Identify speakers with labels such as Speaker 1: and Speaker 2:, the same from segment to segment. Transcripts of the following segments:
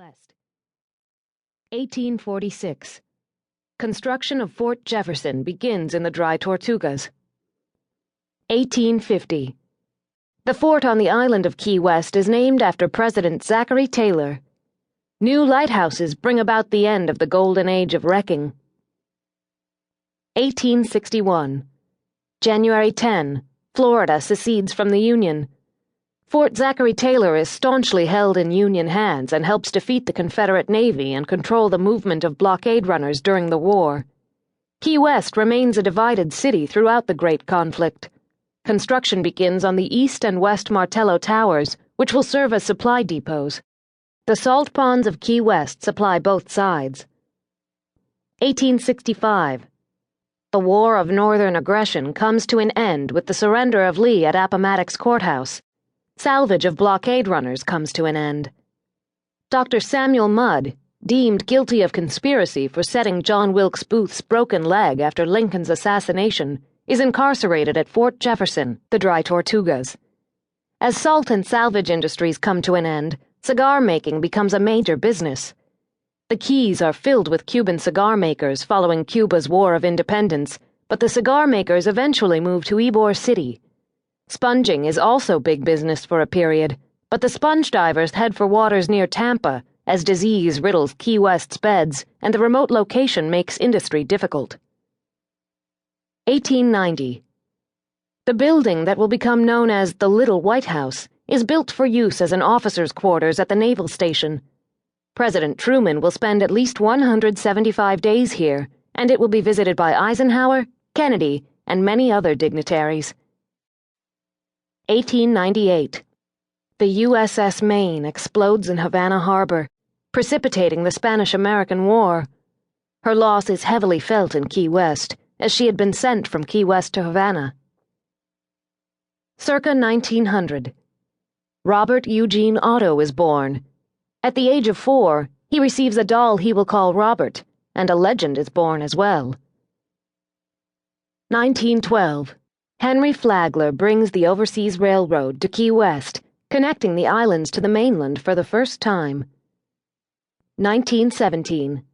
Speaker 1: West. 1846. Construction of Fort Jefferson begins in the Dry Tortugas. 1850. The fort on the island of Key West is named after President Zachary Taylor. New lighthouses bring about the end of the golden age of wrecking. 1861. January 10. Florida secedes from the Union. Fort Zachary Taylor is staunchly held in Union hands and helps defeat the Confederate Navy and control the movement of blockade runners during the war. Key West remains a divided city throughout the Great Conflict. Construction begins on the east and west Martello Towers, which will serve as supply depots. The salt ponds of Key West supply both sides. 1865. The War of Northern Aggression comes to an end with the surrender of Lee at Appomattox Courthouse. Salvage of blockade runners comes to an end. Dr. Samuel Mudd, deemed guilty of conspiracy for setting John Wilkes Booth's broken leg after Lincoln's assassination, is incarcerated at Fort Jefferson, the Dry Tortugas. As salt and salvage industries come to an end, cigar making becomes a major business. The Keys are filled with Cuban cigar makers following Cuba's War of Independence, but the cigar makers eventually move to Ybor City. Sponging is also big business for a period, but the sponge divers head for waters near Tampa as disease riddles Key West's beds and the remote location makes industry difficult. 1890. The building that will become known as the Little White House is built for use as an officer's quarters at the naval station. President Truman will spend at least 175 days here, and it will be visited by Eisenhower, Kennedy, and many other dignitaries. 1898. The USS Maine explodes in Havana Harbor, precipitating the Spanish-American War. Her loss is heavily felt in Key West, as she had been sent from Key West to Havana. Circa 1900. Robert Eugene Otto is born. At the age of 4, he receives a doll he will call Robert, and a legend is born as well. 1912. Henry Flagler brings the Overseas Railroad to Key West, connecting the islands to the mainland for the first time. 1917.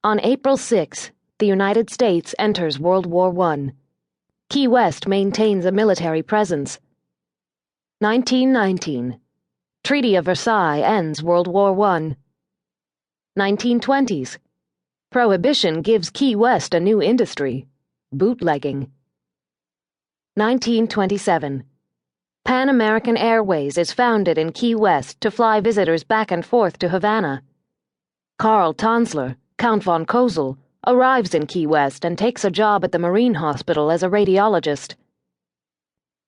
Speaker 1: On April 6, the United States enters World War I. Key West maintains a military presence. 1919. Treaty of Versailles ends World War I. 1920s. Prohibition gives Key West a new industry: bootlegging. 1927. Pan American Airways is founded in Key West to fly visitors back and forth to Havana. Karl Tanzler, Count von Cosel, arrives in Key West and takes a job at the Marine Hospital as a radiologist.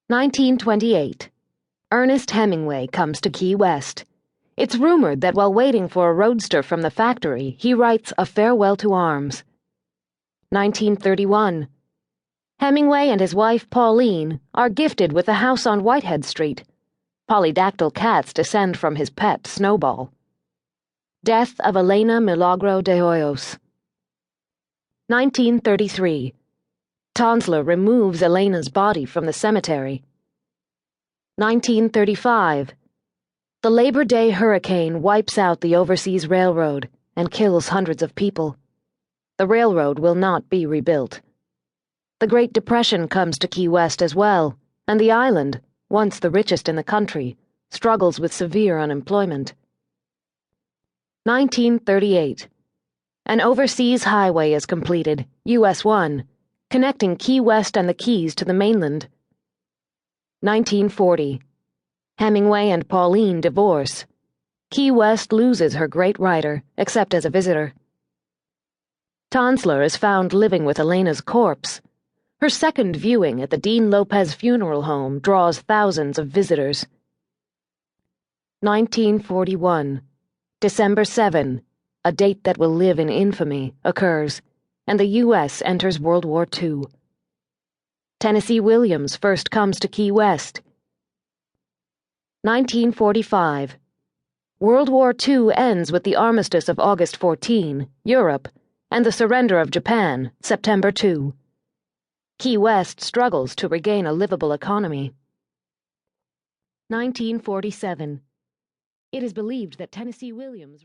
Speaker 1: 1928. Ernest Hemingway comes to Key West. It's rumored that while waiting for a roadster from the factory, he writes A Farewell to Arms. 1931. Hemingway and his wife Pauline are gifted with a house on Whitehead Street. Polydactyl cats descend from his pet, Snowball. Death of Elena Milagro de Hoyos. 1933. Tanzler removes Elena's body from the cemetery. 1935. The Labor Day hurricane wipes out the Overseas Railroad and kills hundreds of people. The railroad will not be rebuilt. The Great Depression comes to Key West as well, and the island, once the richest in the country, struggles with severe unemployment. 1938. An overseas highway is completed, US 1, connecting Key West and the Keys to the mainland. 1940. Hemingway and Pauline divorce. Key West loses her great writer, except as a visitor. Tanzler is found living with Elena's corpse. Her second viewing at the Dean Lopez Funeral Home draws thousands of visitors. 1941. December 7, a date that will live in infamy, occurs, and the U.S. enters World War II. Tennessee Williams first comes to Key West. 1945. World War II ends with the armistice of August 14, Europe, and the surrender of Japan, September 2. Key West struggles to regain a livable economy. 1947. It is believed that Tennessee Williams